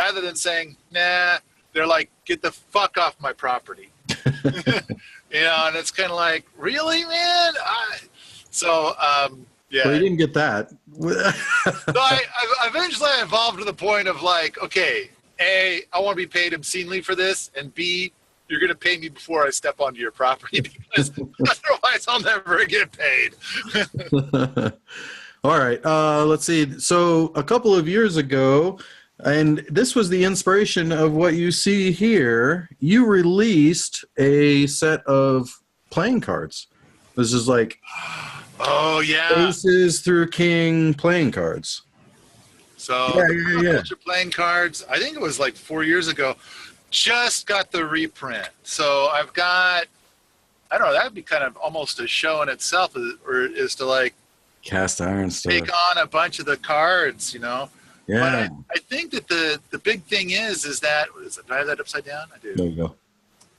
rather than saying, nah, they're like, get the fuck off my property. You know, and it's kind of like, really, man? Yeah. Well, you didn't get that. So I eventually evolved to the point of like, okay, A, I want to be paid obscenely for this, and B, you're going to pay me before I step onto your property, because otherwise I'll never get paid. All right. Let's see. So a couple of years ago, and this was the inspiration of what you see here, you released a set of playing cards. This is like Oh, yeah. Aces through King playing cards. So Permaculture playing cards, I think it was like 4 years ago, just got the reprint. So I've got, I don't know, that would be kind of almost a show in itself, or is to like cast iron stuff. Take on a bunch of the cards, you know. Yeah. But I think that the big thing is that, do I have that upside down? I do. There you go.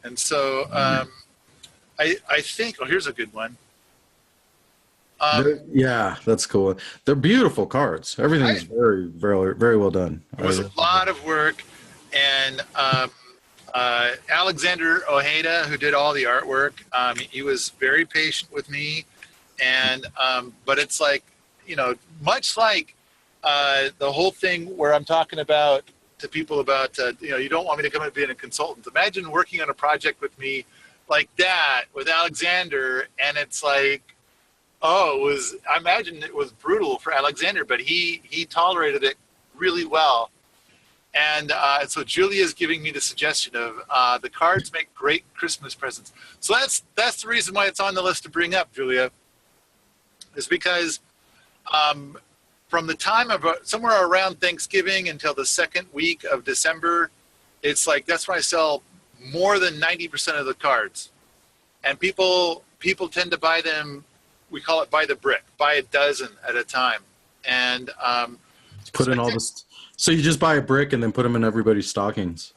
And so I think, oh, here's a good one. Yeah, that's cool. They're beautiful cards. Everything's very, very, very well done. It was a lot of work, and Alexander Ojeda, who did all the artwork, he was very patient with me, and but it's like, you know, much like the whole thing where I'm talking about to people about, you know, you don't want me to come and be a consultant. Imagine working on a project with me like that with Alexander, and it's like, oh, I imagine it was brutal for Alexander, but he tolerated it really well. And so Julia's giving me the suggestion of the cards make great Christmas presents. So that's the reason why it's on the list to bring up, Julia, is because from the time of somewhere around Thanksgiving until the second week of December, it's like that's when I sell more than 90% of the cards. And people tend to buy them. We call it by the brick, buy a dozen at a time. And put in all this. So you just buy a brick and then put them in everybody's stockings.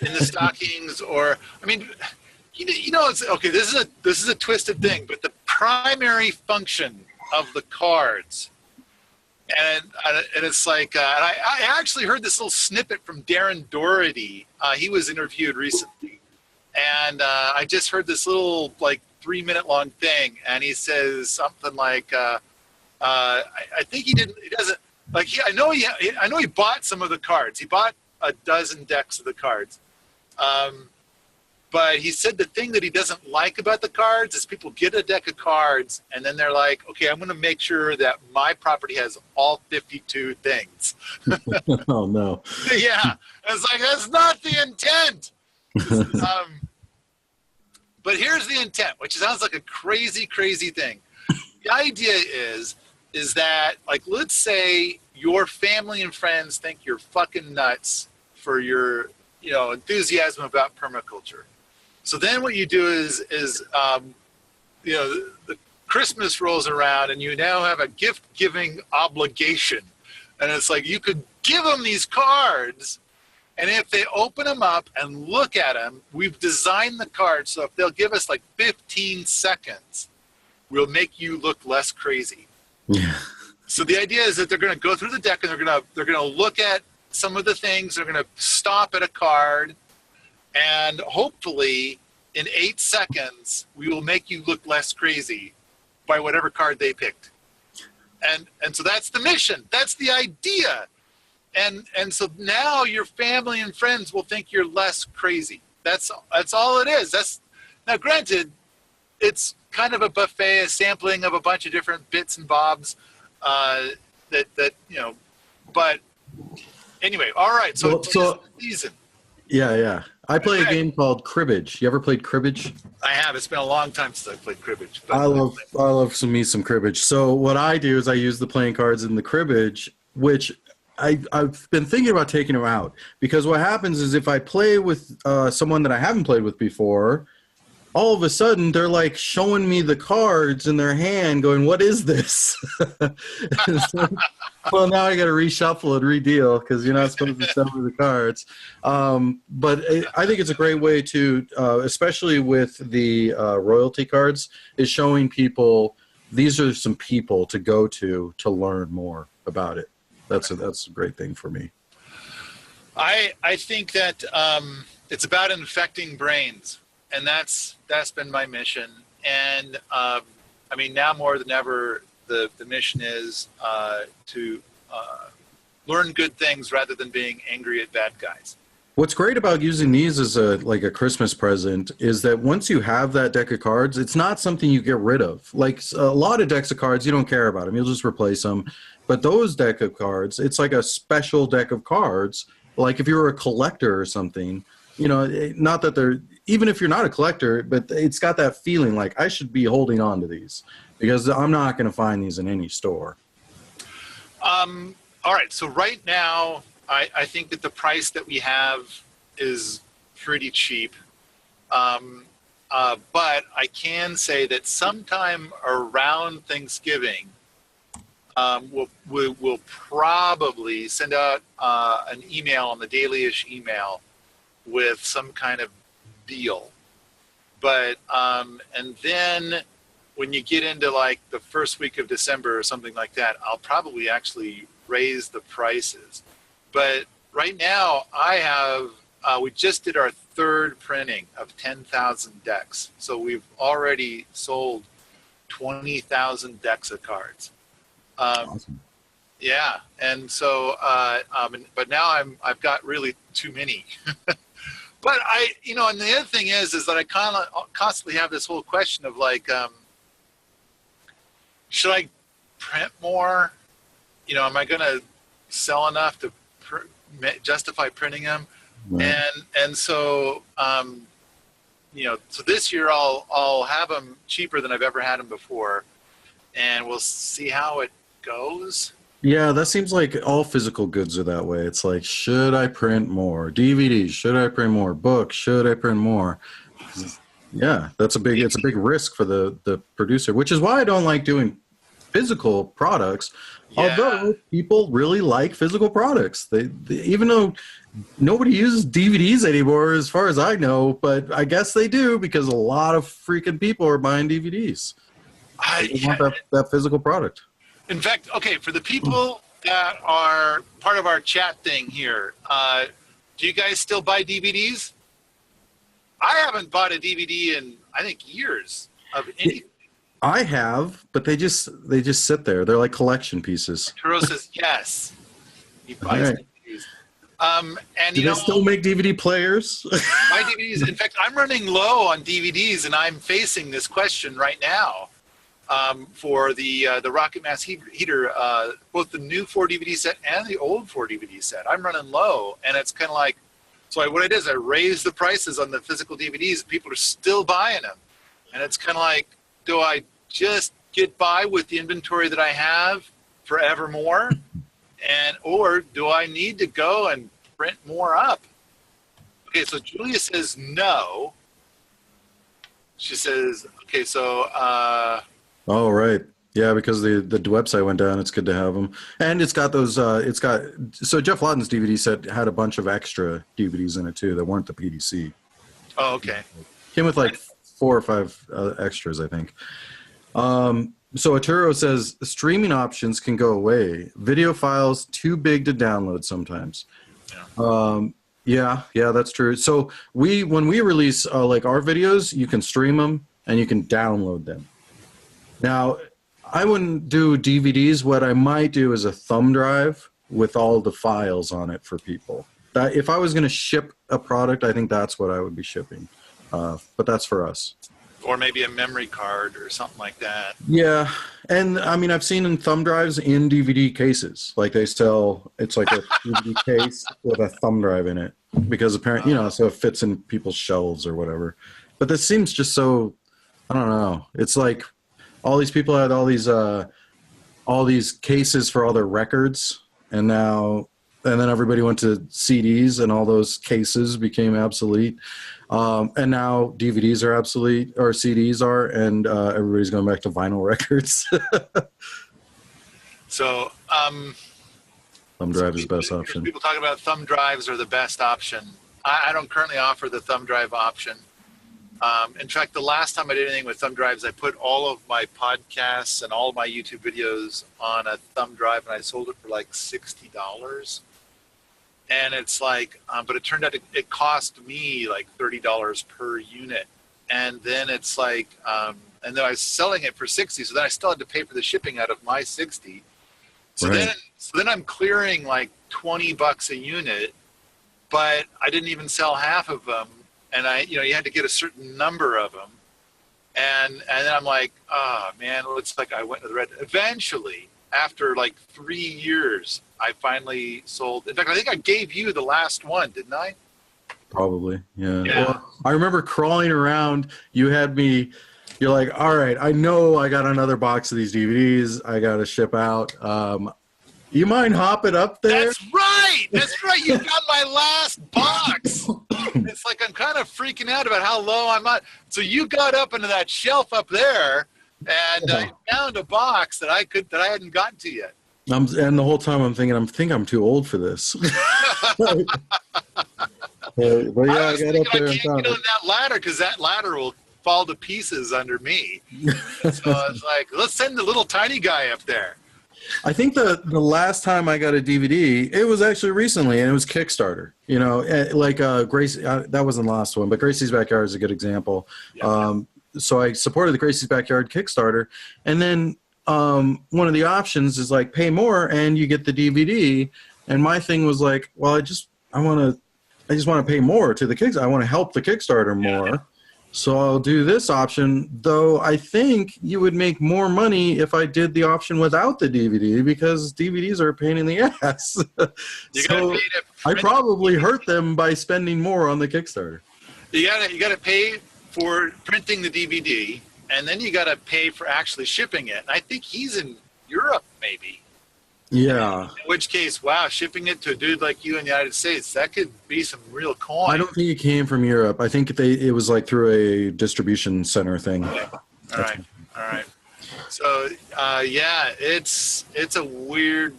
In the stockings, or I mean, you know, it's okay. This is a twisted thing, but the primary function of the cards, and it's like, and I actually heard this little snippet from Darren Doherty. He was interviewed recently, and I just heard this little like 3-minute long thing, and he says something like, I think he doesn't like. I know he bought some of the cards. He bought a dozen decks of the cards, but he said the thing that he doesn't like about the cards is people get a deck of cards and then they're like, okay, I'm going to make sure that my property has all 52 things. Oh no! Yeah, it's like that's not the intent. But here's the intent, which sounds like a crazy, crazy thing. The idea is that, like, let's say your family and friends think you're fucking nuts for your, you know, enthusiasm about permaculture. So then what you do is you know, the Christmas rolls around and you now have a gift-giving obligation. And it's like you could give them these cards, and if they open them up and look at them, we've designed the cards so if they'll give us like 15 seconds, we'll make you look less crazy. Yeah. So the idea is that they're going to go through the deck and they're going to look at some of the things. They're going to stop at a card, and hopefully in 8 seconds, we will make you look less crazy by whatever card they picked. And so that's the mission. That's the idea. And so now your family and friends will think you're less crazy. That's all it is. Now granted, it's kind of a buffet, a sampling of a bunch of different bits and bobs that you know. But anyway, all right. So the season. Yeah. I play a game called Cribbage. You ever played Cribbage? I have. It's been a long time since I played Cribbage. But I love some Cribbage. So what I do is I use the playing cards in the Cribbage, which I've been thinking about taking them out, because what happens is if I play with someone that I haven't played with before, all of a sudden they're like showing me the cards in their hand going, what is this? So, well, now I got to reshuffle and redeal because you're not supposed to show me the cards. But I think it's a great way to, especially with the royalty cards, is showing people these are some people to go to learn more about it. That's a great thing for me. I think that it's about infecting brains, and that's been my mission. And I mean, now more than ever, the mission is to learn good things rather than being angry at bad guys. What's great about using these as a Christmas present is that once you have that deck of cards, it's not something you get rid of. Like a lot of decks of cards, you don't care about them; you'll just replace them. But those deck of cards, it's like a special deck of cards. Like if you were a collector or something, not that they're even if you're not a collector, but it's got that feeling like I should be holding on to these because I'm not going to find these in any store. All right, so right now, I think that the price that we have is pretty cheap. But I can say that sometime around Thanksgiving, we'll probably send out an email on the daily-ish email with some kind of deal. But and then when you get into like the first week of December or something like that, I'll probably actually raise the prices. But right now, I have we just did our third printing of 10,000 decks, so we've already sold 20,000 decks of cards. Awesome. Yeah, and so but now I've got really too many. But and the other thing is that I constantly have this whole question of like, should I print more? Am I going to sell enough to justify printing them? Right. And so, so this year I'll have them cheaper than I've ever had them before, and we'll see how it goes. Yeah, that seems like all physical goods are that way. It's like, should I print more? DVDs, should I print more? Books, should I print more? Yeah, it's a big risk for the producer, which is why I don't like doing physical products. Yeah. Although people really like physical products. They even though nobody uses DVDs anymore, as far as I know, but I guess they do because a lot of freaking people are buying DVDs. They want that physical product. In fact, okay, for the people that are part of our chat thing here, do you guys still buy DVDs? I haven't bought a DVD in, I think, years of anything. I have, but they just sit there. They're like collection pieces. Turo says yes. He buys Right. DVDs. And Do they still make DVD players? my DVDs. In fact, I'm running low on DVDs, and I'm facing this question right now for the Rocket Mass heater, both the new 4 DVD set and the old 4 DVD set. I'm running low, and it's kind of like, so what I did is I raised the prices on the physical DVDs, and people are still buying them, and it's kind of like, do I just get by with the inventory that I have forevermore, or do I need to go and print more up? Okay, so Julia says no. She says, okay, so Oh, right. Yeah, because the website went down. It's good to have them, and it's got those. So Jeff Lawton's DVD set had a bunch of extra DVDs in it too that weren't the PDC. oh, okay. Came with like 4 or 5 extras, I think. So Arturo says streaming options can go away. Video files too big to download sometimes. Yeah. Yeah, that's true. So when we release like our videos, you can stream them and you can download them. Now, I wouldn't do DVDs. What I might do is a thumb drive with all the files on it for people. That if I was going to ship a product, I think that's what I would be shipping. But that's for us. Or maybe a memory card or something like that. Yeah, and I mean I've seen thumb drives in DVD cases. Like they sell, it's like a DVD case with a thumb drive in it because apparently so it fits in people's shelves or whatever. But this seems just so, I don't know. It's like all these people had all these cases for all their records, and then everybody went to CDs, and all those cases became obsolete. And now DVDs are obsolete, or CDs are, and everybody's going back to vinyl records. So, thumb drive is the best option. People talk about thumb drives are the best option. I don't currently offer the thumb drive option. In fact, the last time I did anything with thumb drives, I put all of my podcasts and all of my YouTube videos on a thumb drive, and I sold it for like $60. and it's like, but it turned out it cost me like $30 per unit, and then it's like, and then I was selling it for 60, so then I still had to pay for the shipping out of my 60. So then I'm clearing like $20 a unit, but I didn't even sell half of them, and you had to get a certain number of them, and then I'm like, oh man, it's like I went to the red. Eventually, after like 3 years, I finally sold. In fact, I think I gave you the last one, didn't I? Probably, yeah. Yeah. Well, I remember crawling around. You had me. You're like, all right, I know I got another box of these DVDs. I got to ship out. You mind hopping up there? That's right. That's right. You got my last box. It's like I'm kind of freaking out about how low I'm at. So you got up into that shelf up there, and I found a box that I hadn't gotten to yet. And the whole time I'm thinking, I'm too old for this. But yeah, I got up there I and can't found get on it. that ladder because that ladder will fall to pieces under me. So it's like, let's send the little tiny guy up there. I think the last time I got a DVD, it was actually recently, and it was Kickstarter. Like Grace. That wasn't the last one, but Gracie's Backyard is a good example. Yeah. So I supported the Gracie's Backyard Kickstarter, and then one of the options is like pay more and you get the DVD. And my thing was like, well, I just want to pay more to the Kickstarter. I want to help the Kickstarter more. Yeah. So I'll do this option, though I think you would make more money if I did the option without the DVD, because DVDs are a pain in the ass. So I probably hurt them by spending more on the Kickstarter. You gotta pay for printing the DVD, and then you gotta pay for actually shipping it. And I think he's in Europe, maybe. Yeah. In which case, wow, shipping it to a dude like you in the United States, that could be some real coin. I don't think it came from Europe. I think it was like through a distribution center thing. Okay. All right. So, yeah, it's a weird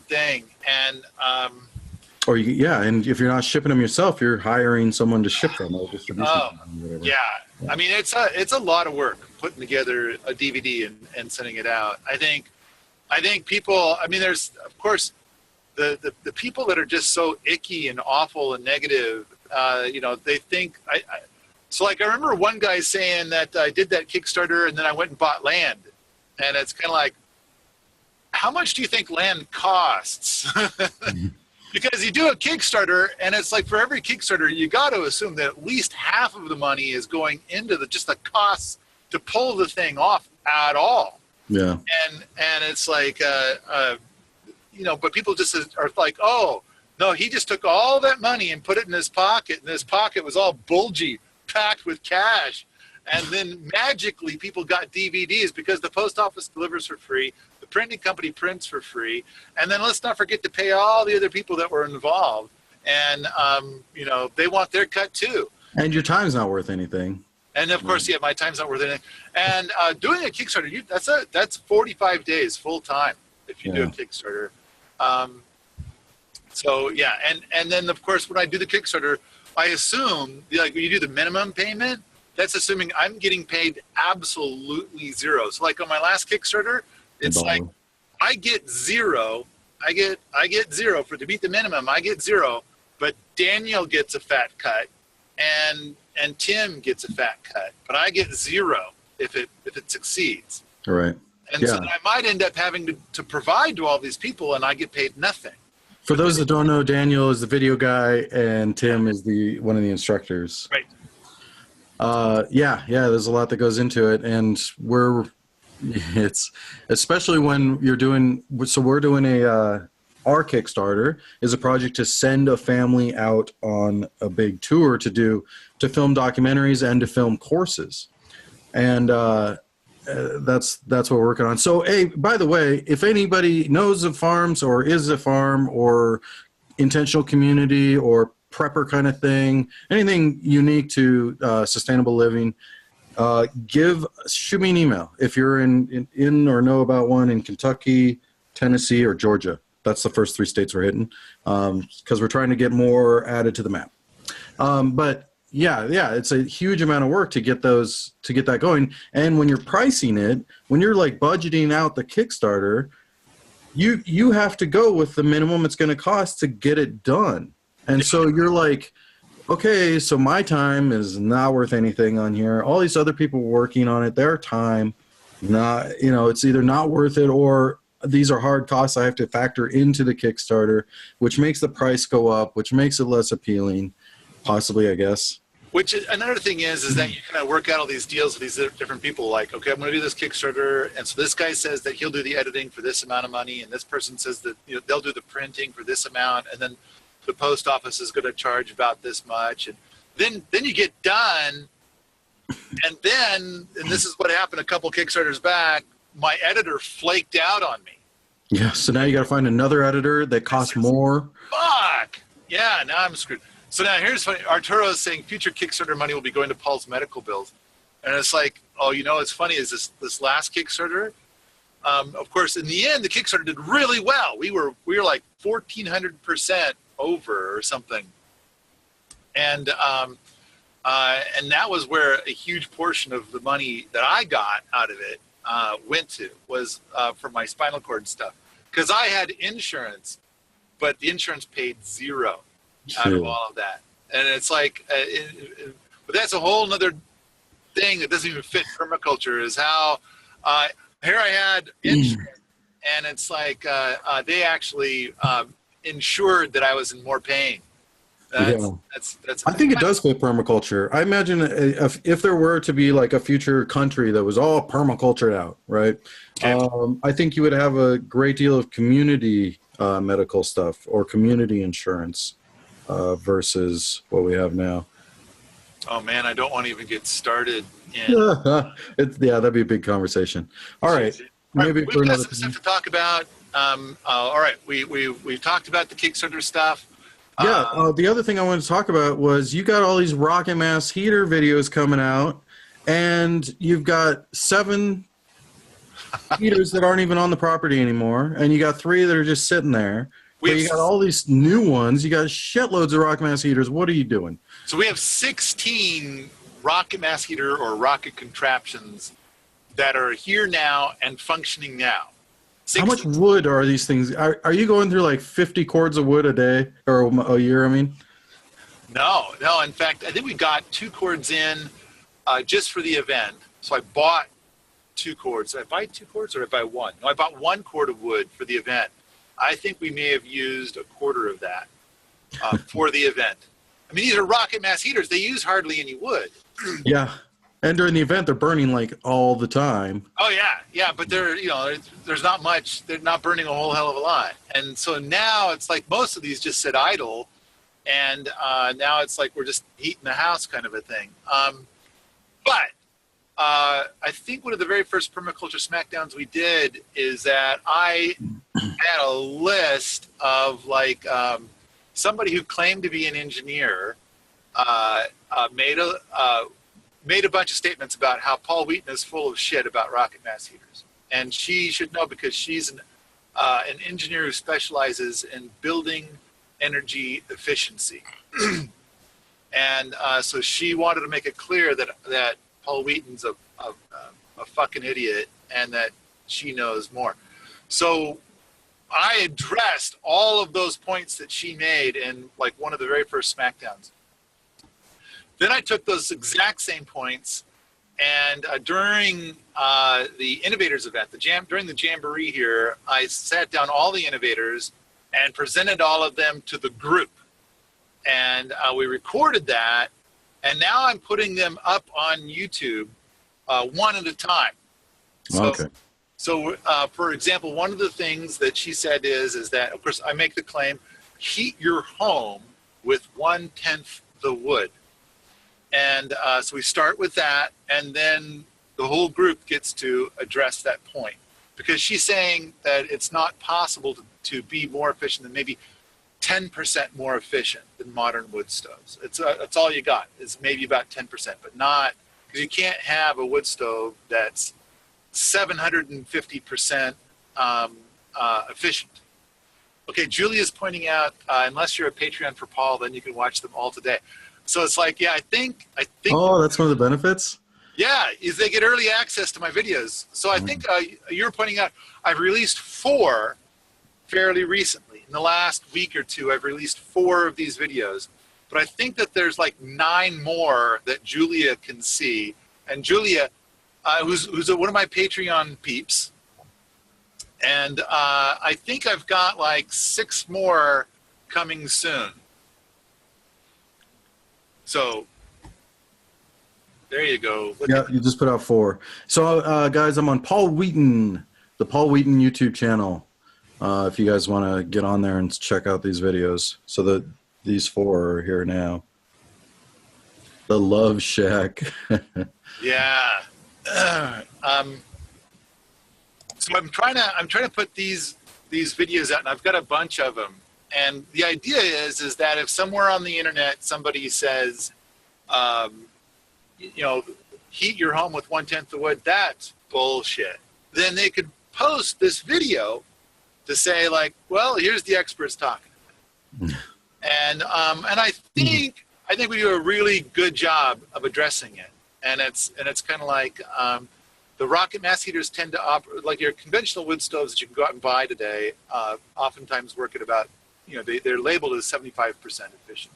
thing. And and if you're not shipping them yourself, you're hiring someone to ship them. Or distribution. Yeah. I mean, it's a lot of work putting together a DVD and sending it out. I think people, I mean, there's, of course, the people that are just so icky and awful and negative, they think, so like I remember one guy saying that I did that Kickstarter and then I went and bought land. And it's kind of like, how much do you think land costs? Because you do a Kickstarter and it's like for every Kickstarter, you got to assume that at least half of the money is going into just the costs to pull the thing off at all. Yeah. And it's like, but people just are like, oh, no, he just took all that money and put it in his pocket, and his pocket was all bulgy, packed with cash. And then magically people got DVDs because the post office delivers for free, the printing company prints for free, and then let's not forget to pay all the other people that were involved. And, they want their cut too. And your time's not worth anything. And of course, my time's not worth anything. And doing a Kickstarter, that's 45 days full time if you do a Kickstarter. And then of course, when I do the Kickstarter, I assume like when you do the minimum payment, that's assuming I'm getting paid absolutely zero. So like on my last Kickstarter, it's like I get zero. I get zero to meet the minimum. I get zero, but Daniel gets a fat cut, and Tim gets a fat cut, but I get zero if it succeeds. All right. And so then I might end up having to provide to all these people, and I get paid nothing. For those that don't know, Daniel is the video guy, and Tim is one of the instructors. Right. There's a lot that goes into it, and it's especially when you're doing. So we're doing our Kickstarter is a project to send a family out on a big tour to film documentaries and to film courses. And that's what we're working on. So, hey, by the way, if anybody knows of farms or is a farm or intentional community or prepper kind of thing, anything unique to sustainable living, shoot me an email if you're in or know about one in Kentucky, Tennessee, or Georgia. That's the first 3 states we're hitting because we're trying to get more added to the map. But it's a huge amount of work to get that going. And when you're pricing it, when you're like budgeting out the Kickstarter, you have to go with the minimum it's going to cost to get it done. And so you're like, okay, so my time is not worth anything on here. All these other people working on it, their time, not, you know, it's either not worth it, or these are hard costs I have to factor into the Kickstarter, which makes the price go up, which makes it less appealing, possibly, I guess. Which another thing is that you kind of work out all these deals with these different people. Like, okay, I'm going to do this Kickstarter, and so this guy says that he'll do the editing for this amount of money, and this person says that, you know, they'll do the printing for this amount, and then the post office is going to charge about this much, and then you get done, and this is what happened a couple Kickstarters back. My editor flaked out on me. Yeah, so now you got to find another editor that costs more. Fuck. Yeah, now I'm screwed. So now here's funny. Arturo is saying future Kickstarter money will be going to Paul's medical bills. And it's like, oh, you know what's funny is this last Kickstarter, of course, in the end, the Kickstarter did really well. We were like 1,400% over or something. And that was where a huge portion of the money that I got out of it went to, was for my spinal cord stuff. Because I had insurance, but the insurance paid zero out of all of that. And it's like, but that's a whole nother thing that doesn't even fit permaculture, is how here I had insurance, and it's like they actually ensured that I was in more pain. That's I think it does fit permaculture. I imagine if there were to be like a future country that was all permacultured out, right? Okay. I think you would have a great deal of community medical stuff or community insurance versus what we have now. Oh man, I don't want to even get started. That'd be a big conversation. All right, maybe we've got some stuff to talk about. All right, we've talked about the Kickstarter stuff. Yeah, the other thing I wanted to talk about was you got all these rocket mass heater videos coming out, and you've got 7 heaters that aren't even on the property anymore, and you got 3 that are just sitting there. But you got all these new ones. You got shitloads of rocket mass heaters. What are you doing? So we have 16 rocket mass heater or rocket contraptions that are here now and functioning now. 16. How much wood are these things? Are you going through like 50 cords of wood a day or a year? I mean, no. In fact, I think we got 2 cords in just for the event. So I bought 2 cords. Did I buy 2 cords or did I buy 1? No, I bought 1 cord of wood for the event. I think we may have used a quarter of that for the event. I mean, these are rocket mass heaters. They use hardly any wood. Yeah. And during the event, they're burning like all the time. Oh yeah. But there's not much. They're not burning a whole hell of a lot. And so now it's like most of these just sit idle, and now it's like we're just heating the house kind of a thing. But I think one of the very first permaculture Smackdowns we did is that I had a list of like somebody who claimed to be an engineer made a bunch of statements about how Paul Wheaton is full of shit about rocket mass heaters. And she should know because she's an engineer who specializes in building energy efficiency. And so she wanted to make it clear that Paul Wheaton's a fucking idiot and that she knows more. So I addressed all of those points that she made in like one of the very first Smackdowns. Then I took those exact same points, and during the Innovators event, during the Jamboree here, I sat down all the innovators and presented all of them to the group. And we recorded that, and now I'm putting them up on YouTube one at a time. So, for example, one of the things that she said is that, of course, I make the claim, heat your home with 1/10 the wood. And so we start with that, and then the whole group gets to address that point. Because she's saying that it's not possible to be more efficient than maybe 10% more efficient than modern wood stoves. It's all you got. It's maybe about 10%, but not, because you can't have a wood stove that's 750% efficient. Okay, Julia's pointing out, unless you're a Patreon for Paul, then you can watch them all today. So it's like, yeah, I think. Oh, that's one of the benefits? Yeah, is they get early access to my videos. So I think you're pointing out I've released 4 fairly recently. In the last week or two, I've released 4 of these videos, but I think that there's like 9 more that Julia can see. And Julia, who's one of my Patreon peeps, and I think I've got like 6 more coming soon. So there you go. Yeah, you just put out 4. So guys, I'm on Paul Wheaton, the Paul Wheaton YouTube channel. If you guys want to get on there and check out these videos. So that these 4 are here now. The Love Shack. Yeah. So I'm trying to put these videos out, and I've got a bunch of them. And the idea is that if somewhere on the internet somebody says, you know, heat your home with 1/10 the wood, that's bullshit. Then they could post this video to say like, well, here's the experts talking. And I think we do a really good job of addressing it. And it's kind of like the rocket mass heaters tend to operate like your conventional wood stoves that you can go out and buy today. Oftentimes work at about, you know, they're labeled as 75% efficient,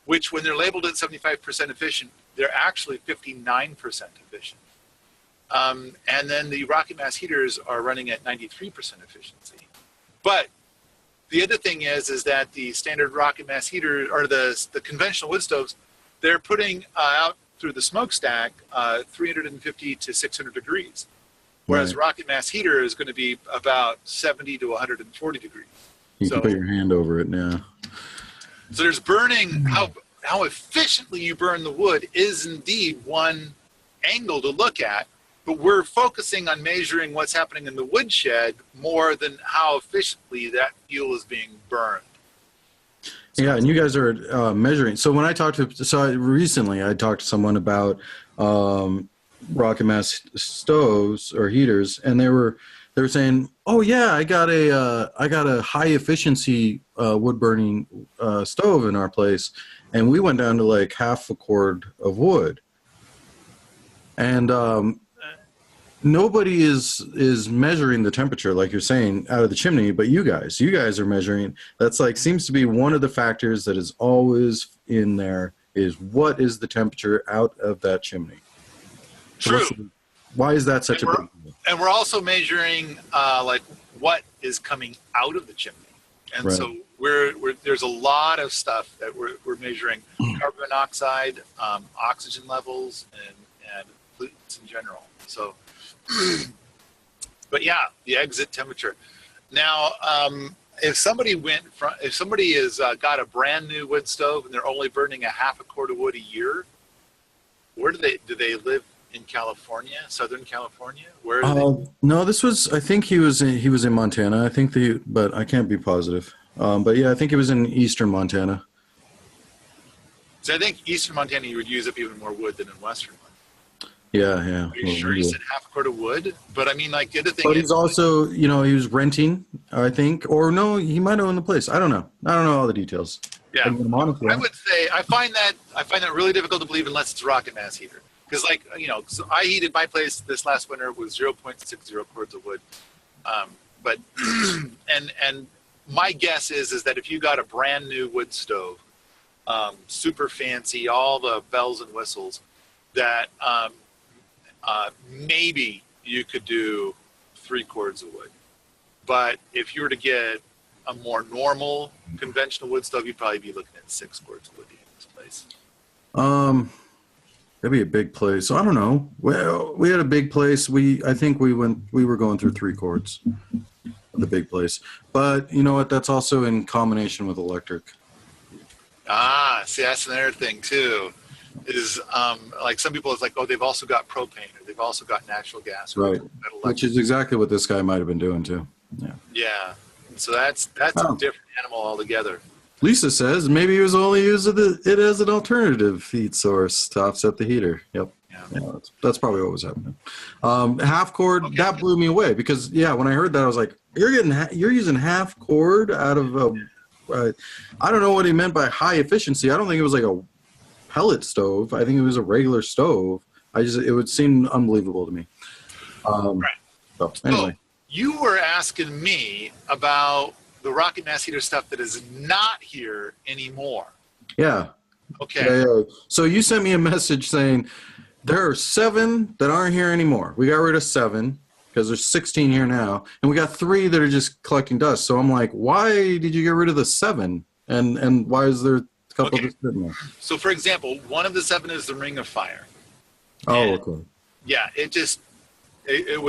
which when they're labeled at 75% efficient, they're actually 59% efficient. And then the rocket mass heaters are running at 93% efficiency. But the other thing is that the standard rocket mass heater or the conventional wood stoves, they're putting out through the smokestack 350 to 600 degrees, whereas rocket mass heater is going to be about 70 to 140 degrees. You can put your hand over it now. So there's burning, how efficiently you burn the wood is indeed one angle to look at, but we're focusing on measuring what's happening in the woodshed more than how efficiently that fuel is being burned. Yeah, and you guys are measuring. So when I recently I talked to someone about rocket mass stoves or heaters, and they were saying, "Oh yeah, I got a high efficiency wood burning stove in our place, and we went down to like half a cord of wood." And nobody is measuring the temperature, like you're saying, out of the chimney, but you guys are measuring. That's like seems to be one of the factors that is always in there is what is the temperature out of that chimney. True. So why is that such a big deal? And we're also measuring like what is coming out of the chimney. And so there's a lot of stuff that we're measuring: carbon monoxide, oxygen levels, and pollutants in general. So, but yeah, the exit temperature. Now, if somebody has got a brand new wood stove and they're only burning a half a cord of wood a year, where do they live? In California, Southern California? Where are they? No, I think he was in Montana. I think but I can't be positive. But yeah, I think it was in eastern Montana. So I think eastern Montana you would use up even more wood than in western Montana. Yeah. Are you sure you said half a cord of wood? But I mean, like the other thing. But he's also, he was renting, I think, or no, he might own the place. I don't know all the details. Yeah, I would say I find that really difficult to believe unless it's a rocket mass heater. Because, like, so I heated my place this last winter with 0.60 cords of wood. But and my guess is that if you got a brand new wood stove, super fancy, all the bells and whistles, that maybe you could do 3 cords of wood. But if you were to get a more normal conventional wood stove, you'd probably be looking at 6 cords of wood in this place. That'd be a big place. So I don't know. Well, we had a big place. I think we were going through 3 cords of the big place. But you know what? That's also in combination with electric. See, that's another thing too. Is like some people, it's like, oh, they've also got propane or they've also got natural gas. Right. Which is exactly what this guy might have been doing too. Yeah. Yeah. So that's a different animal altogether. Lisa says maybe he was only using it as an alternative heat source to offset the heater. Yep. Yeah, that's probably what was happening. Half cord, okay. That blew me away because when I heard that I was like, you're using half cord out of I don't know what he meant by high efficiency. I don't think it was like a pellet stove. I think it was a regular stove. It would seem unbelievable to me. Right. So anyway, you were asking me about the rocket mass heater stuff that is not here anymore. Yeah. Okay. Yeah. So you sent me a message saying there are 7 that aren't here anymore. We got rid of 7 because there's 16 here now, and we got 3 that are just collecting dust. So I'm like, why did you get rid of the 7? And why is there a couple just sitting there? So, for example, one of the 7 is the Ring of Fire. Oh, And, okay. yeah, it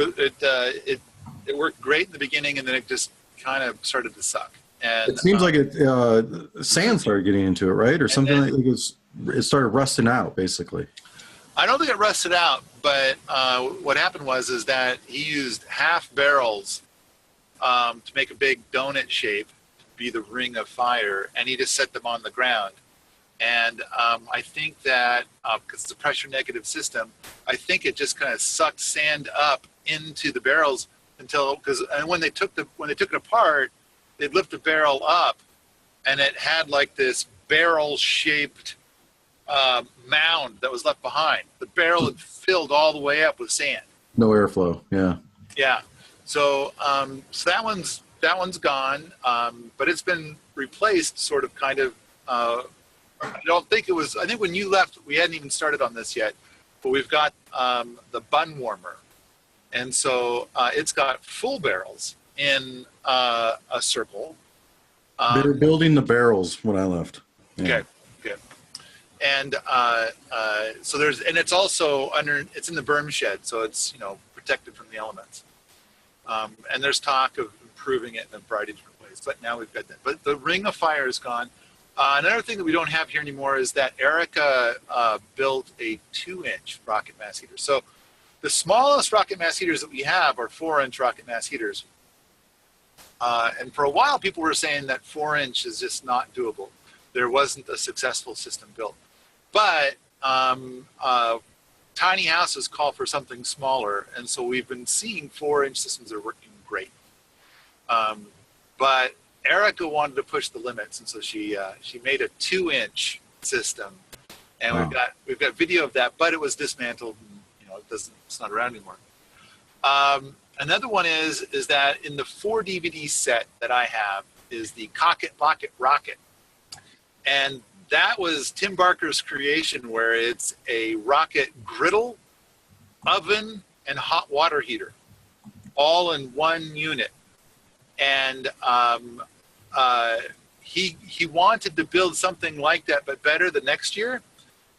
worked great in the beginning, and then it just kind of started to suck. And It seems like sand started getting into it, right, or something. It started rusting out, basically. I don't think it rusted out, but what happened is that he used half barrels to make a big donut shape to be the Ring of Fire, and he just set them on the ground. And I think that because it's a pressure negative system, I think it just kind of sucked sand up into the barrels and when they took it apart, they'd lift the barrel up, and it had like this barrel-shaped mound that was left behind. The barrel had filled all the way up with sand. No airflow. Yeah. Yeah. So so that one's gone, but it's been replaced sort of kind of. I don't think it was. I think when you left, we hadn't even started on this yet, but we've got the bun warmer, and so it's got full barrels in a circle. They were building the barrels when I left. Yeah. Okay. And so it's also it's in the berm shed, so it's protected from the elements. And there's talk of improving it in a variety of different ways, but now we've got that. But the Ring of Fire is gone. Another thing that we don't have here anymore is that Erica built a 2-inch rocket mass heater. So the smallest rocket mass heaters that we have are 4-inch rocket mass heaters. And for a while, people were saying that 4-inch is just not doable. There wasn't a successful system built. But tiny houses call for something smaller, and so we've been seeing 4-inch systems that are working great. But Erica wanted to push the limits, and so she made a 2-inch system, and wow. we've got video of that. But it was dismantled, and it's not around anymore. Another one is that in the 4 DVD set that I have is the Cocket Locket Rocket, and that was Tim Barker's creation, where it's a rocket griddle, oven, and hot water heater, all in one unit. And he wanted to build something like that, but better the next year.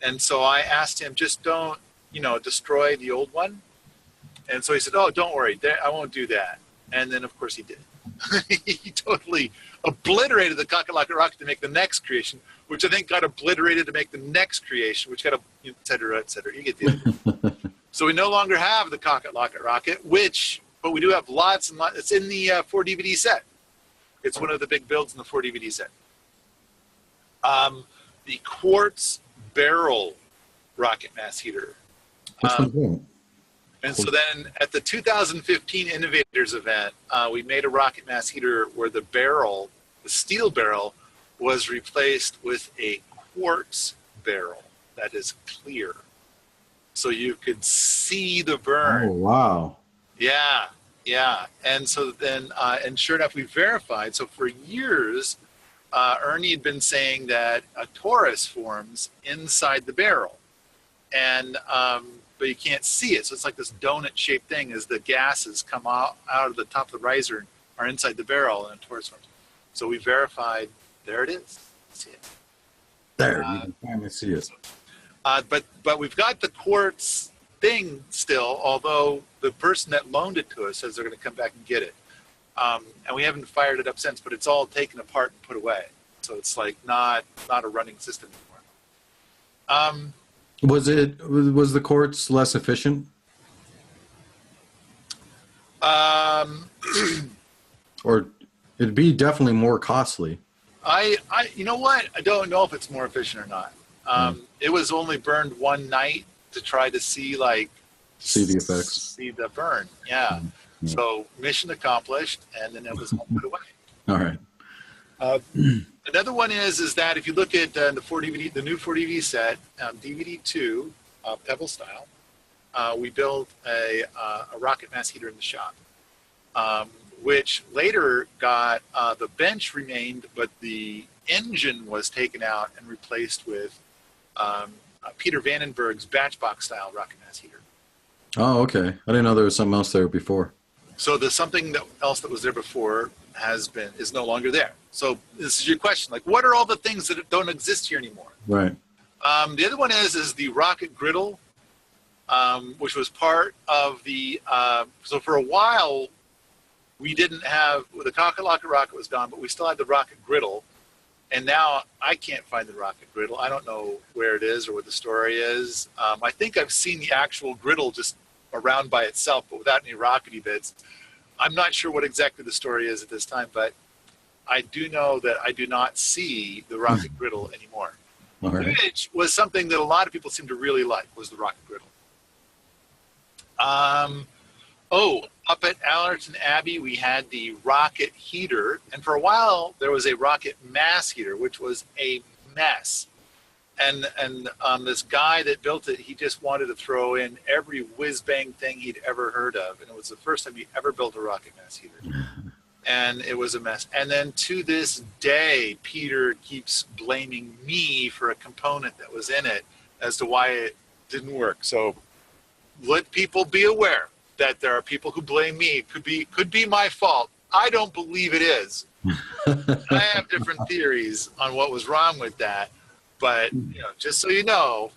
And so I asked him, just don't, destroy the old one. And so he said, oh, don't worry, I won't do that. And then, of course, he did. He totally obliterated the Cocket Locket Rocket to make the next creation, which I think got obliterated to make the next creation, which got et cetera, et cetera. You get the idea. So we no longer have the Cocket Locket Rocket, but we do have lots and lots. It's in the 4 DVD set. It's one of the big builds in the 4 DVD set. The quartz barrel rocket mass heater. And so then at the 2015 Innovators event, we made a rocket mass heater where the steel barrel, was replaced with a quartz barrel that is clear. So you could see the burn. Oh, wow. Yeah. And so then, and sure enough, we verified. So for years, Ernie had been saying that a torus forms inside the barrel. And but you can't see it. So it's like this donut-shaped thing as the gases come out of the top of the riser and are inside the barrel, and a torus forms. So we verified. There it is. See it. There, you can finally see it. But we've got the quartz thing still, although the person that loaned it to us says they're going to come back and get it. And we haven't fired it up since, but it's all taken apart and put away. So it's like not a running system anymore. Was the quartz less efficient? Or it'd be definitely more costly. You know what? I don't know if it's more efficient or not. It was only burned one night to try to see the effects, see the burn. Yeah. So mission accomplished, and then it was all put away. All right. Another one is that if you look at the new 4 DVD set, DVD 2, Pebble style, we built a rocket mass heater in the shop. which later got the bench remained, but the engine was taken out and replaced with Peter Vandenberg's Batchbox style rocket mass heater. Oh, okay. I didn't know there was something else there before. So the something else that was there before is no longer there. So this is your question, like, what are all the things that don't exist here anymore? Right. The other one is the rocket griddle, which was part of the. So for a while, we didn't have the Kakalaka rocket was gone, but we still had the rocket griddle. And now I can't find the rocket griddle. I don't know where it is or what the story is. I think I've seen the actual griddle just around by itself, but without any rockety bits. I'm not sure what exactly the story is at this time, but I do know that I do not see the rocket griddle anymore. All right. Which was something that a lot of people seem to really like, was the rocket griddle. Up at Allerton Abbey, we had the rocket heater, and for a while there was a rocket mass heater, which was a mess. And this guy that built it, he just wanted to throw in every whiz-bang thing he'd ever heard of, and it was the first time he ever built a rocket mass heater. And it was a mess. And then to this day, Peter keeps blaming me for a component that was in it as to why it didn't work. So let people be aware that there are people who blame me. Could be my fault. I don't believe it is. I have different theories on what was wrong with that. But just so you know,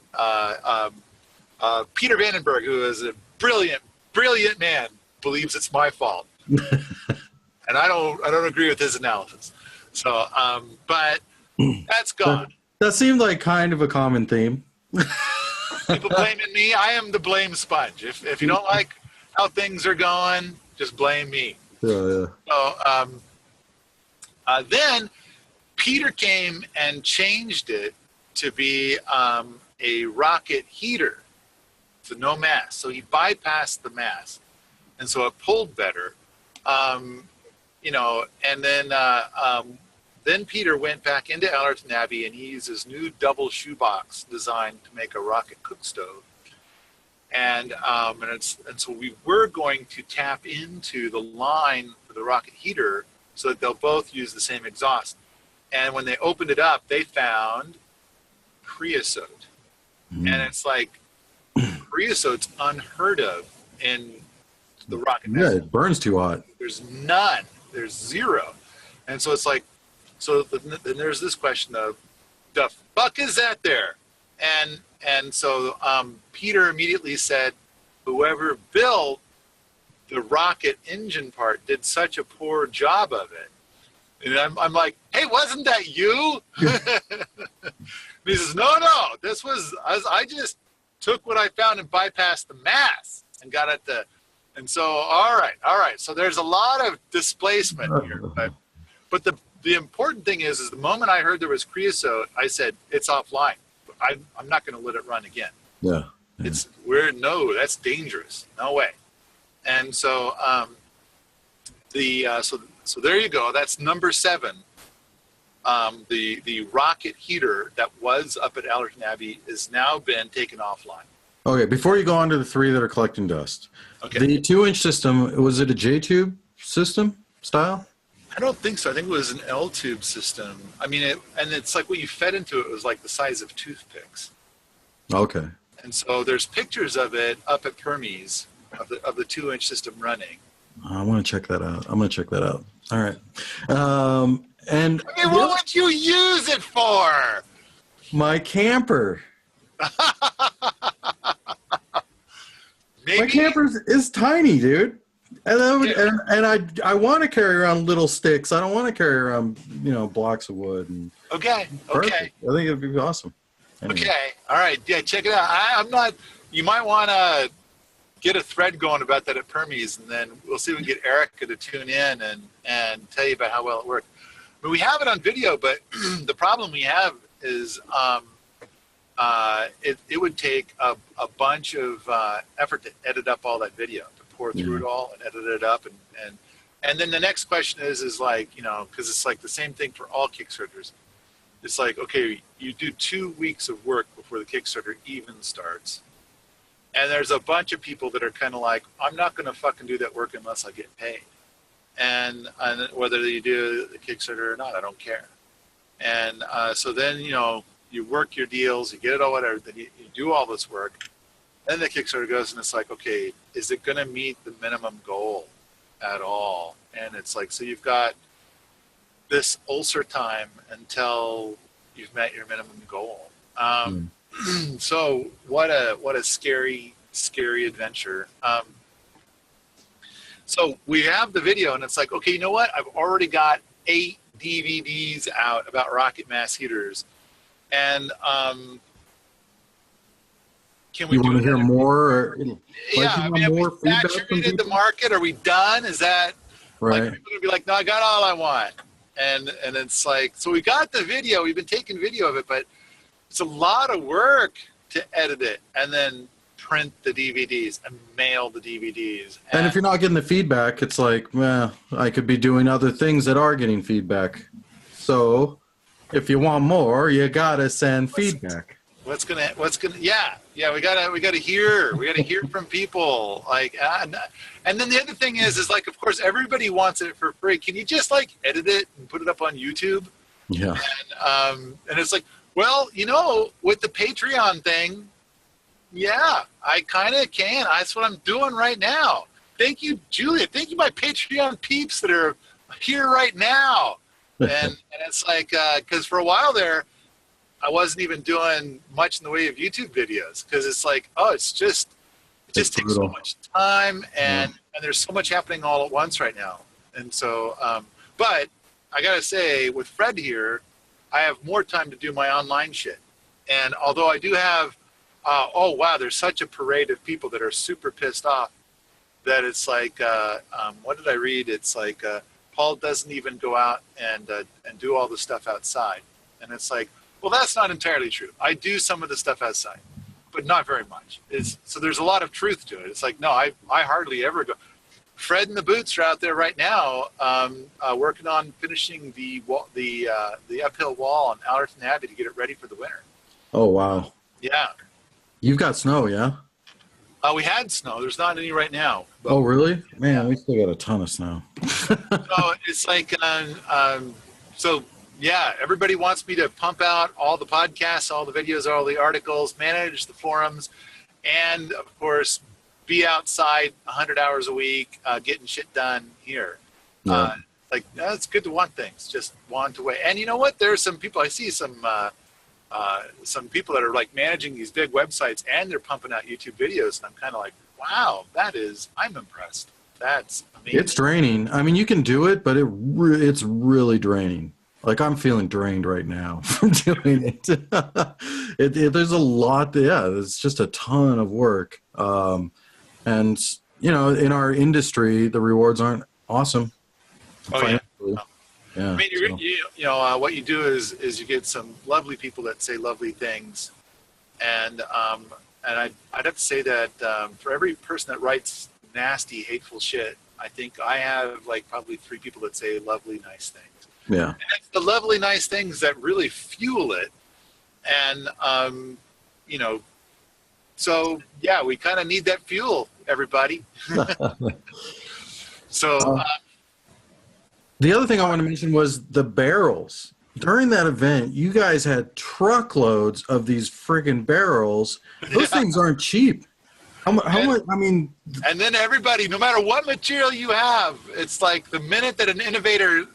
Peter Vandenberg, who is a brilliant man, believes it's my fault. And I don't agree with his analysis. So, but that's gone. That seemed like kind of a common theme. People blaming me. I am the blame sponge. If you don't like how things are going, just blame me. Yeah. So then Peter came and changed it to be a rocket heater, so no mass. So he bypassed the mass, and so it pulled better. And then Peter went back into Allerton Abbey, and he used his new double shoebox design to make a rocket cook stove. And so we were going to tap into the line for the rocket heater so that they'll both use the same exhaust. And when they opened it up, they found creosote. And it's like, creosote's unheard of in the rocket. Yeah, it burns too hot. There's none. There's zero. And so it's like, so then there's this question of, the fuck is that there? And so Peter immediately said, whoever built the rocket engine part did such a poor job of it. And I'm like, hey, wasn't that you? And he says, no, this was, I just took what I found and bypassed the mass and got it to, and so, all right. So there's a lot of displacement here. But the important thing is the moment I heard there was creosote, I said, it's offline. I'm not going to let it run again. Yeah. That's dangerous. No way. And so, so there you go. That's number 7. The rocket heater that was up at Allerton Abbey has now been taken offline. Okay, before you go on to the 3 that are collecting dust, okay. The 2-inch system, was it a J-tube system style? I don't think so. I think it was an L-tube system. I mean, it's like when you fed into it, it was like the size of toothpicks. Okay. And so there's pictures of it up at Permies of the 2-inch system running. I want to check that out. All right. And I mean, what would you use it for? My camper. Maybe. My camper is tiny, dude. And I want to carry around little sticks. I don't want to carry around, blocks of wood. And okay. perfect. I think it'd be awesome. Anyway. Okay. All right. Yeah, check it out. I'm not. You might want to get a thread going about that at Permies, and then we'll see if we can get Erica to tune in and tell you about how well it worked. But we have it on video, but the problem we have is it would take a bunch of effort to edit up all that video, to pour through it all and edit it up, and then the next question is like, because it's like the same thing for all Kickstarters. It's like, okay, you do 2 weeks of work before the Kickstarter even starts, and there's a bunch of people that are kind of like, I'm not going to fucking do that work unless I get paid. and whether you do the Kickstarter or not, I don't care. And so then, you work your deals, you get it all, whatever, then you do all this work. Then the Kickstarter goes, and it's like, okay, is it going to meet the minimum goal at all? And it's like, so you've got this ulcer time until you've met your minimum goal. So what a scary adventure. So we have the video, and it's like, okay, you know what? I've already got 8 DVDs out about rocket mass heaters, and can we? You want to hear more? Or, yeah, I mean, have we saturated the market? Are we done? Is that right? Like, people gonna be like, no, I got all I want, and it's like, so we got the video. We've been taking video of it, but it's a lot of work to edit it and then print the DVDs and mail the DVDs. And if you're not getting the feedback, it's like, well, I could be doing other things that are getting feedback. So if you want more, you gotta send feedback. What's gonna yeah, we gotta hear from people, like, and then the other thing is like, of course, everybody wants it for free. Can you just like edit it and put it up on YouTube? Yeah. And it's like, well, with the Patreon thing, yeah, I kind of can. That's what I'm doing right now. Thank you, Julia. Thank you, my Patreon peeps that are here right now. And it's like, because for a while there, I wasn't even doing much in the way of YouTube videos, because it's like, it just takes so much time, and there's so much happening all at once right now. And so, but I gotta say, with Fred here, I have more time to do my online shit. And although I do have, there's such a parade of people that are super pissed off that it's like, what did I read? It's like, Paul doesn't even go out and do all the stuff outside. And it's like, well, that's not entirely true. I do some of the stuff outside, but not very much. So there's a lot of truth to it. It's like, no, I hardly ever go. Fred and the Boots are out there right now, working on finishing the uphill wall on Allerton Abbey to get it ready for the winter. Oh, wow. Yeah. You've got snow, yeah? We had snow. There's not any right now. But, oh, really? Man, we still got a ton of snow. So it's like, everybody wants me to pump out all the podcasts, all the videos, all the articles, manage the forums, and, of course, be outside 100 hours a week, getting shit done here. Yeah. It's good to want things, just want to wait. And you know what? There's some people, I see some people that are like managing these big websites, and they're pumping out YouTube videos, and I'm kind of like, wow, I'm impressed. That's amazing. It's draining. I mean, you can do it, but it's really draining. Like, I'm feeling drained right now from doing it. There's a lot. Yeah, there's just a ton of work. And, in our industry, the rewards aren't awesome. Oh, yeah. Yeah, I mean, what you do is you get some lovely people that say lovely things, and I'd have to say that for every person that writes nasty, hateful shit, I think I have like probably 3 people that say lovely, nice things. Yeah, and it's the lovely, nice things that really fuel it, and so yeah, we kind of need that fuel, everybody. So. The other thing I want to mention was the barrels. During that event, you guys had truckloads of these friggin' barrels. Those things aren't cheap. How much? I mean. And then everybody, no matter what material you have, it's like the minute that an innovator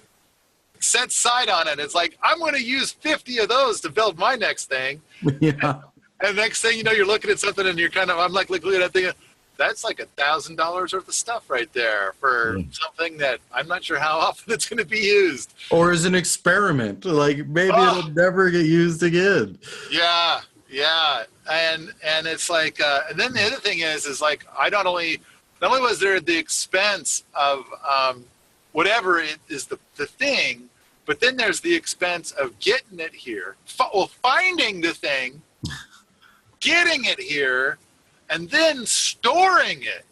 sets sight on it, it's like, I'm going to use 50 of those to build my next thing. Yeah. And next thing you know, you're looking at something, and I'm like looking at that thing. That's like $1,000 worth of stuff right there for something that I'm not sure how often it's going to be used. Or as an experiment, like maybe it'll never get used again. Yeah, and it's like, and then the other thing is like, I not only was there the expense of whatever it is the thing, but then there's the expense of getting it here, finding the thing, getting it here, and then storing it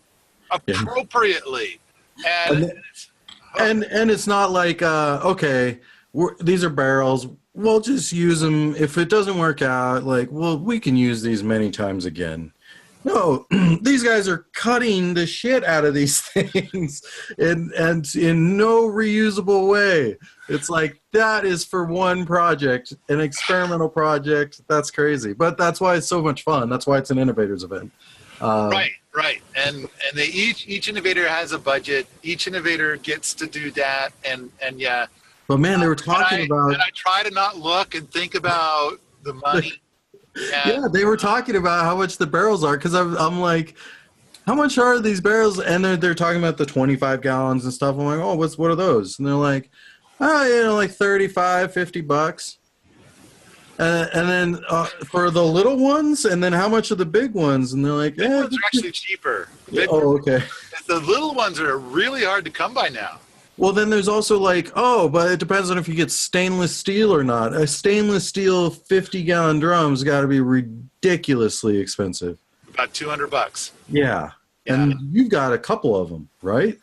appropriately. And it's not like, okay, these are barrels. We'll just use them. If it doesn't work out, like, well, we can use these many times again. No, these guys are cutting the shit out of these things and in no reusable way. It's like that is for one project, an experimental project. That's crazy. But that's why it's so much fun. That's why it's an innovators event. Right. And they each innovator has a budget. Each innovator gets to do that and yeah. But man, they were talking about, and I try to not look and think about the money. Yeah, they were talking about how much the barrels are, because I'm like, how much are these barrels? And they're talking about the 25 gallons and stuff. I'm like, oh, what are those? And they're like, oh, like $35-$50. And then for the little ones, and then how much are the big ones? And they're like, big ones are actually cheaper. Okay. The little ones are really hard to come by now. Well, then there's also like, but it depends on if you get stainless steel or not. A stainless steel 50-gallon drum's got to be ridiculously expensive. About $200. Yeah. And you've got a couple of them, right?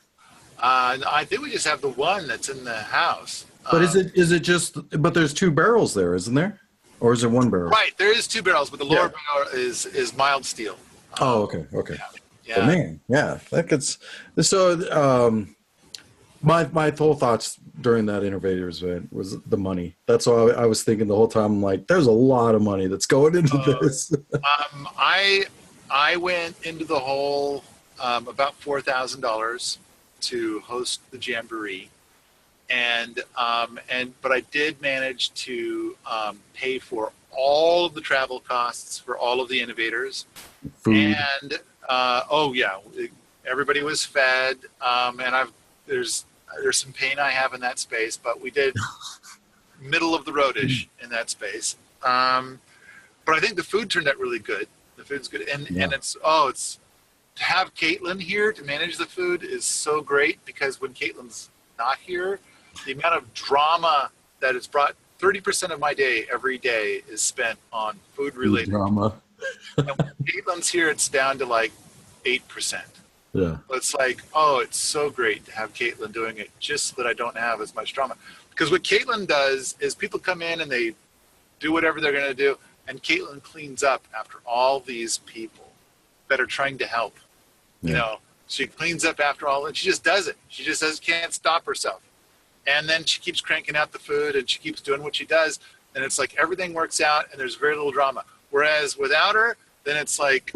I think we just have the one that's in the house. But is it just? But there's two barrels there, isn't there? Or is it one barrel? Right, there is two barrels, but the lower barrel is mild steel. Okay. Yeah. But man, that gets so. My whole thoughts during that innovators event was the money. That's why I was thinking the whole time. I'm like, there's a lot of money that's going into this. I went into the hole about $4,000 to host the jamboree, but I did manage to pay for all of the travel costs for all of the innovators. Food. And everybody was fed. And there's some pain I have in that space, but we did middle of the roadish in that space. But I think the food turned out really good. The food's good, and it's to have Caitlin here to manage the food is so great, because when Caitlin's not here, the amount of drama that it's brought. 30% of my day every day is spent on food related drama. And when Caitlin's here, it's down to like 8%. Yeah. It's like, it's so great to have Caitlin doing it, just so that I don't have as much drama. Because what Caitlin does is people come in and they do whatever they're going to do, and Caitlin cleans up after all these people that are trying to help. Yeah. You know, she cleans up after all, and she just does it. She just can't stop herself. And then she keeps cranking out the food, and she keeps doing what she does, and it's like everything works out, and there's very little drama. Whereas without her, then it's like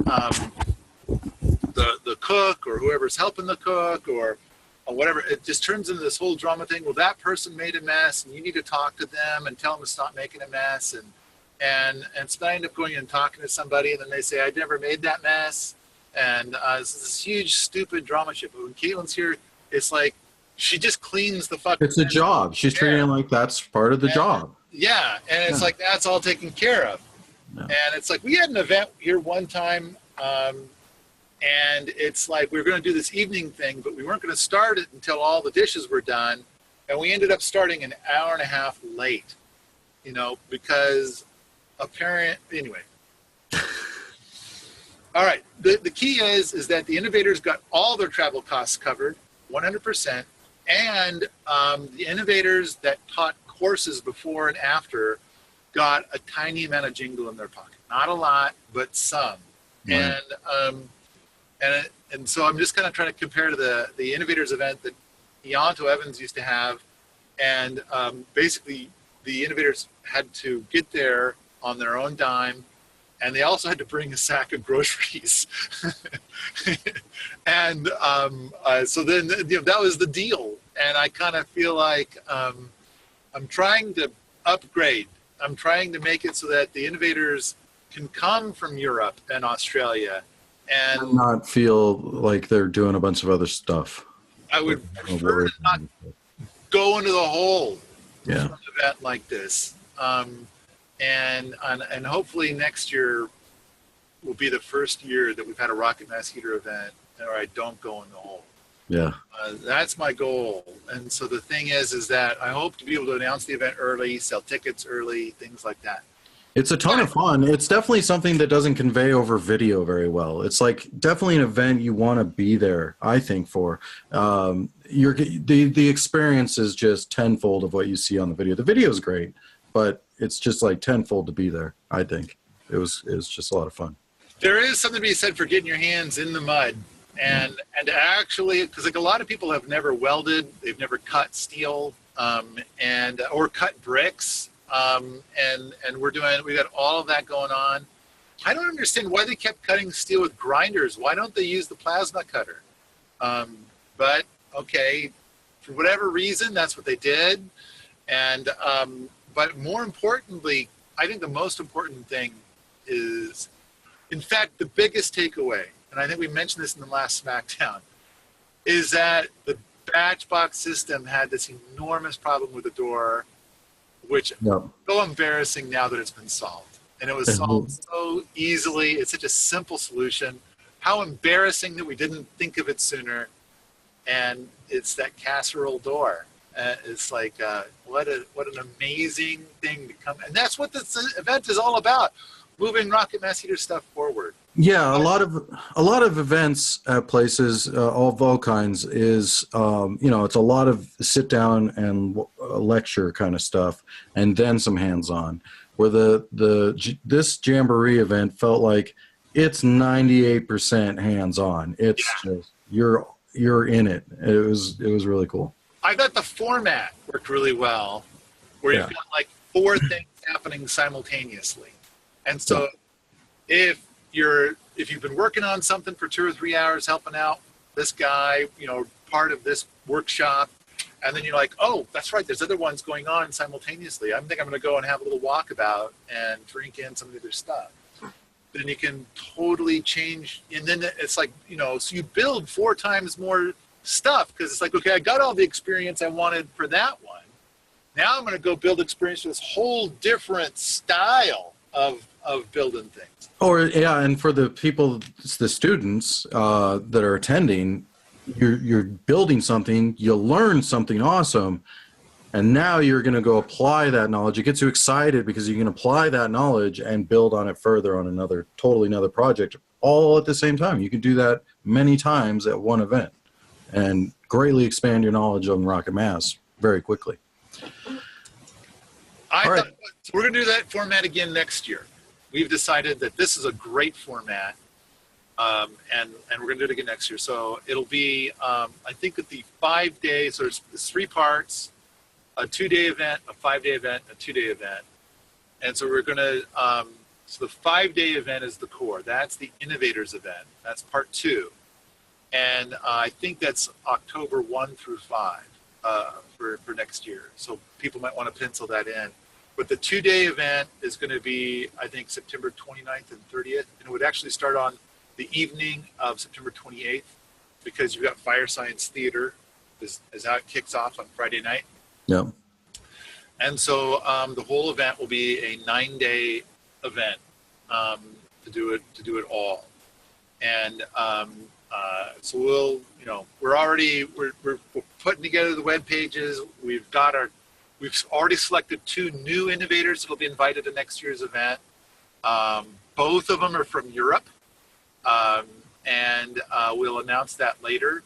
the cook or whoever's helping the cook or whatever, it just turns into this whole drama thing. Well, that person made a mess, and you need to talk to them and tell them to stop making a mess. And so I end up going and talking to somebody, and then they say, I never made that mess. And it's this huge, stupid drama shit. But when Caitlin's here, it's like she just cleans the fucking It's a job. She's treating it like that's part of the job. Yeah, and it's like that's all taken care of. Yeah. And it's like we had an event here one time, and it's like we were going to do this evening thing, but we weren't going to start it until all the dishes were done. And we ended up starting an hour and a half late, because anyway. All right. The key is that the innovators got all their travel costs covered, 100%. And the innovators that taught courses before and after got a tiny amount of jingle in their pocket. Not a lot, but some. Right. And so I'm just kind of trying to compare to the innovators event that Ianto Evans used to have. And basically the innovators had to get there on their own dime, and they also had to bring a sack of groceries. And so then that was the deal. And I kind of feel like I'm trying to upgrade. I'm trying to make it so that the innovators can come from Europe and Australia and not feel like they're doing a bunch of other stuff. I would prefer to not go into the hole for an event like this. And hopefully next year will be the first year that we've had a Rocket Mass Heater event where I don't go in the hole. Yeah. That's my goal. And so the thing is that I hope to be able to announce the event early, sell tickets early, things like that. It's a ton of fun. It's definitely something that doesn't convey over video very well. It's like definitely an event you want to be there, I think, for. The experience is just tenfold of what you see on the video. The video is great, but it's just like tenfold to be there, I think. It was just a lot of fun. There is something to be said for getting your hands in the mud, and actually, because like a lot of people have never welded, they've never cut steel, and or cut bricks, and we got all of that going on. I don't understand why they kept cutting steel with grinders. Why don't they use the plasma cutter? But okay, for whatever reason, that's what they did. And but more importantly, I think the most important thing is, in fact, the biggest takeaway, and I think we mentioned this in the last Smackdown, is that the batch box system had this enormous problem with the door, which is so embarrassing now that it's been solved. And it was solved so easily. It's such a simple solution. How embarrassing that we didn't think of it sooner. And it's that casserole door. It's like, what an amazing thing to come. And that's what this event is all about, moving Rocket Mass Heater stuff forward. Yeah, a lot of events at places of all kinds is it's a lot of sit down and lecture kind of stuff, and then some hands on. Where this Jamboree event felt like it's 98% hands on. It's just you're in it. It was really cool. I thought the format worked really well, where you've got like 4 things happening simultaneously, and so if you've been working on something for 2 or 3 hours, helping out this guy, part of this workshop, and then you're like, oh, that's right, there's other ones going on simultaneously. I think I'm going to go and have a little walkabout and drink in some of the other stuff. Then you can totally change, and then it's like, so you build 4 times more stuff, because it's like, okay, I got all the experience I wanted for that one. Now I'm going to go build experience for this whole different style of building things. And for the people, the students that are attending, you're building something, you learn something awesome, and now you're going to go apply that knowledge. It gets you excited because you can apply that knowledge and build on it further on another project all at the same time. You can do that many times at one event and greatly expand your knowledge on Rocket Mass very quickly. So we're going to do that format again next year. We've decided that this is a great format, and we're going to do it again next year. So it'll be, I think, at the 5 days. So it's 3 parts: a 2-day event, a 5-day event, a 2-day event. And so we're going to. So the 5-day event is the core. That's the Innovators event. That's part 2, and I think that's October 1 through 5 for next year. So people might want to pencil that in. But the 2-day event is going to be, I think, September 29th and 30th. And it would actually start on the evening of September 28th, because you've got Fire Science Theater is how it kicks off on Friday night. Yeah. And so the whole event will be a 9-day event to do it all. And so we're putting together the web pages. We've already selected 2 new innovators that will be invited to next year's event. Both of them are from Europe, and we'll announce that later.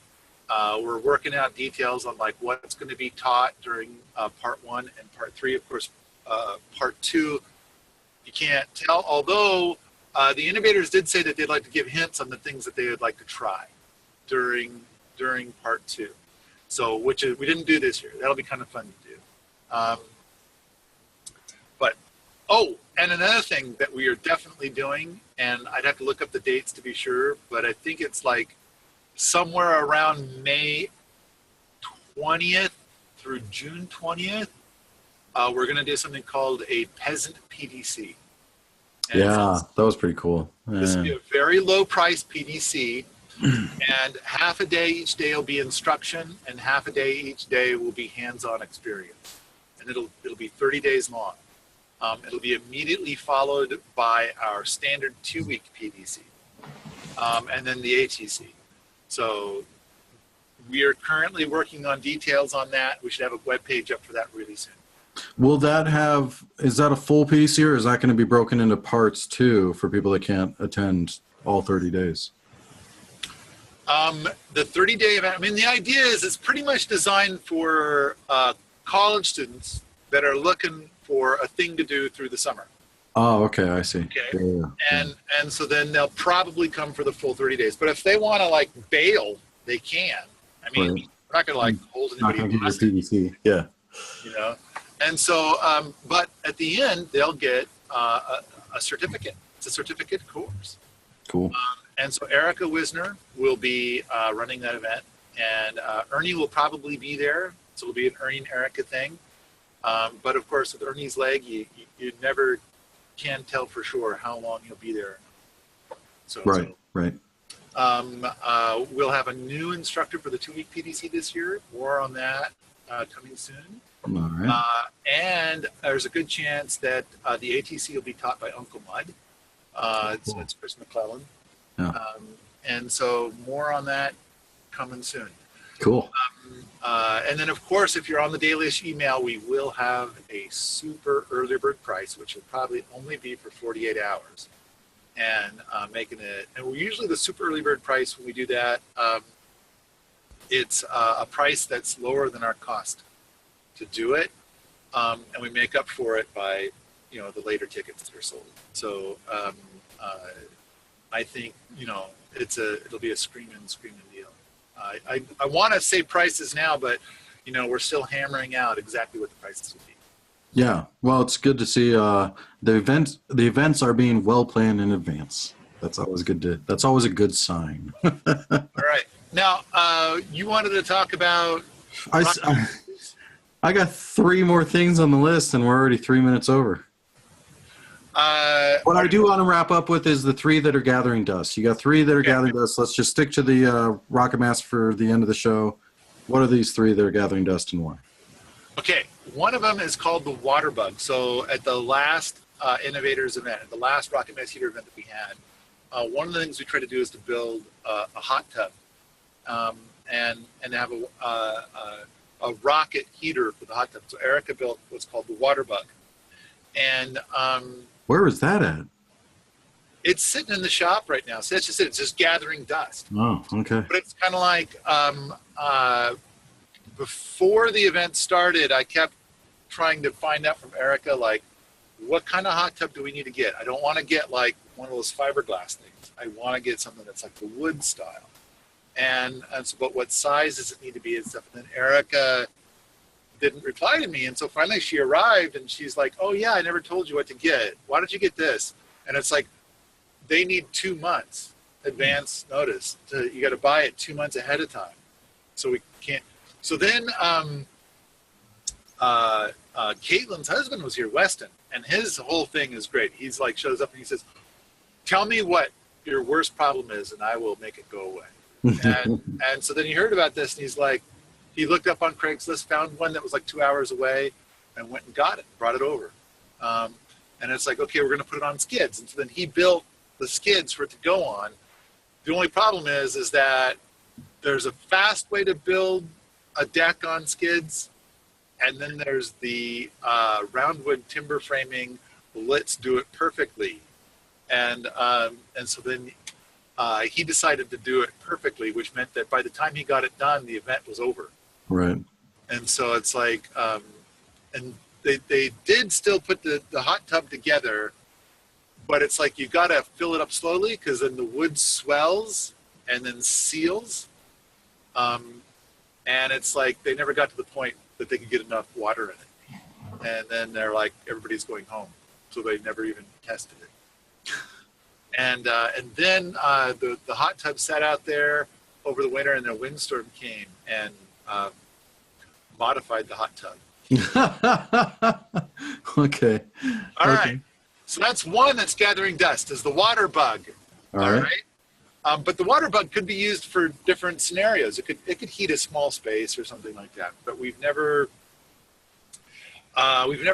We're working out details on like what's going to be taught during part 1 and part 3. Of course, part 2, you can't tell, although the innovators did say that they'd like to give hints on the things that they would like to try during part 2. So, we didn't do this year. That'll be kind of fun to do. And another thing that we are definitely doing, and I'd have to look up the dates to be sure, but I think it's like somewhere around May 20th through June 20th, we're going to do something called a peasant PDC. And that was pretty cool. This will be a very low price PDC, and half a day each day will be instruction, and half a day each day will be hands-on experience. And it'll be 30 days long. It'll be immediately followed by our standard 2-week PDC, and then the ATC. So we are currently working on details on that. We should have a web page up for that really soon. Is that a full PDC, or is that going to be broken into parts too for people that can't attend all 30 days? The 30-day event, the idea is it's pretty much designed for college students that are looking for a thing to do through the summer. Oh, okay, I see. Okay. Yeah, yeah, yeah. And so then they'll probably come for the full 30 days. But if they want to like bail, they can. I mean, Right. we're not going to like hold Not anybody going to give you a hostage, PVC. Yeah. you know? And so, but at the end, they'll get a certificate. It's a certificate course. Cool. And so Erica Wisner will be running that event, and Ernie will probably be there. So it'll be an Ernie and Erica thing. But of course, with Ernie's leg, you never can tell for sure how long he'll be there. Right. Right. We'll have a new instructor for the 2-week PDC this year. More on that coming soon. All right. And there's a good chance that the ATC will be taught by Uncle Mud. It's Chris McClellan. Yeah. And so more on that coming soon. Cool. And then, of course, if you're on the dailyish email, we will have a super early bird price, which will probably only be for 48 hours. And making it, and we're usually the super early bird price when we do that, it's a price that's lower than our cost to do it. And we make up for it by, the later tickets that are sold. So I think, it'll be a screaming deal. I want to say prices now, but we're still hammering out exactly what the prices will be. Yeah. Well, it's good to see the events are being well planned in advance. That's always good that's always a good sign. All right. Now, you wanted to talk about I got 3 more things on the list and we're already 3 minutes over. What I do want to wrap up with is the 3 that are gathering dust. You got 3 that are gathering dust. Let's just stick to the Rocket Mass for the end of the show. What are these 3 that are gathering dust and why? Okay. One of them is called the water bug. So at the last Innovators event, at the last Rocket Mass Heater event that we had, one of the things we tried to do is to build a hot tub and have a rocket heater for the hot tub. So Erica built what's called the water bug. And where is that at? it's sitting in the shop right now. So that's just it. It's just gathering dust. Oh, okay. But it's kind of like before the event started, I kept trying to find out from Erica, like, what kind of hot tub do we need to get? I don't want to get like one of those fiberglass things. I want to get something that's like the wood style. And so, but what size does it need to be and stuff? And then Erica didn't reply to me. And so finally she arrived and she's like, oh yeah, I never told you what to get. Why don't you get this? And it's like, they need 2 months advance notice. You got to buy it 2 months ahead of time. So we can't. So then Caitlin's husband was here, Weston, and his whole thing is great. He's like, shows up and he says, tell me what your worst problem is and I will make it go away. And so then he heard about this and he's like, he looked up on Craigslist, found one that was like 2 hours away and went and got it, brought it over. And it's like, okay, we're going to put it on skids. And so then he built the skids for it to go on. The only problem is that there's a fast way to build a deck on skids. And then there's the roundwood timber framing. Let's do it perfectly. And so then he decided to do it perfectly, which meant that by the time he got it done, the event was over. Right. And so it's like, and they did still put the hot tub together, but it's like you got to fill it up slowly because then the wood swells and then seals. And it's like they never got to the point that they could get enough water in it. And then they're like, everybody's going home. So they never even tested it. And then the hot tub sat out there over the winter, and a windstorm came and modified the hot tub. Okay. All right. So that's one that's gathering dust, is the water bug. All right. But the water bug could be used for different scenarios. It could heat a small space or something like that. But we've never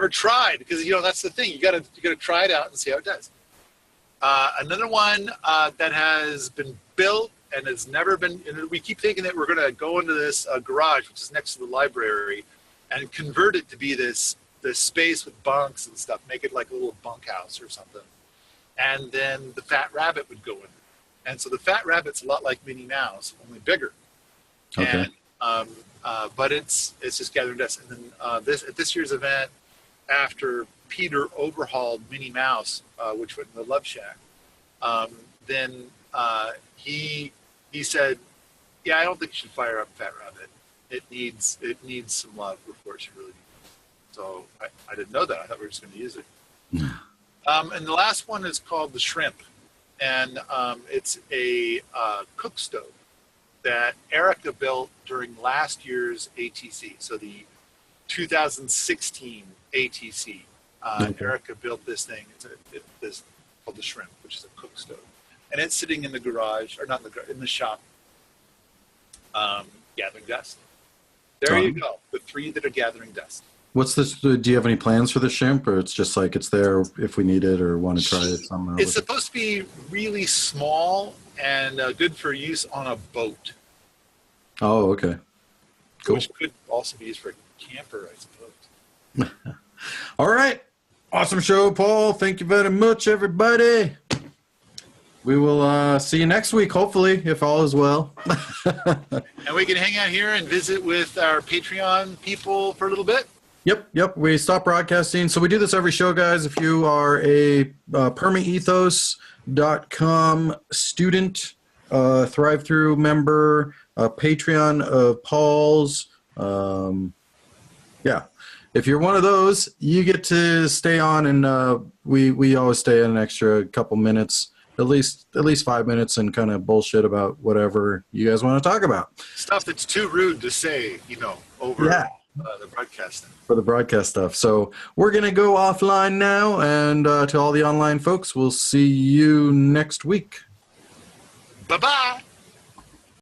tried, because that's the thing. You gotta try it out and see how it does. Another one that has been built and has never been. And we keep thinking that we're going to go into this garage, which is next to the library, and convert it to be this space with bunks and stuff. Make it like a little bunkhouse or something. And then the Fat Rabbit would go in. And so the Fat Rabbit's a lot like Minnie Mouse, only bigger. Okay. And but it's just gathering dust. And then at this year's event, after Peter overhauled Minnie Mouse, which went in the Love Shack, then he said, "Yeah, I don't think you should fire up Fat Rabbit. It needs some love before it should really be." So I didn't know that. I thought we were just going to use it. And the last one is called the Shrimp, and it's a cook stove that Erica built during last year's ATC. So the 2016 ATC. Erica built this thing. It's called the Shrimp, which is a cook stove, and it's sitting in the garage, or not in the garage, in the shop, gathering dust. There you go. The 3 that are gathering dust. What's this? Do you have any plans for the Shrimp, or it's just like it's there if we need it or want to try it somehow? It's supposed to be really small and good for use on a boat. Oh, okay. Cool. Which could also be used for a camper, I suppose. All right. Awesome show, Paul. Thank you very much, everybody. We will see you next week, hopefully, if all is well. And we can hang out here and visit with our Patreon people for a little bit. Yep. We stopped broadcasting. So we do this every show, guys. If you are a permaethos.com student, Thrive Through member, Patreon of Paul's, if you're one of those, you get to stay on, and we always stay an extra couple minutes, at least 5 minutes, and kind of bullshit about whatever you guys want to talk about. Stuff that's too rude to say, over the broadcasting. For the broadcast stuff. So we're going to go offline now, and to all the online folks, we'll see you next week. Bye-bye.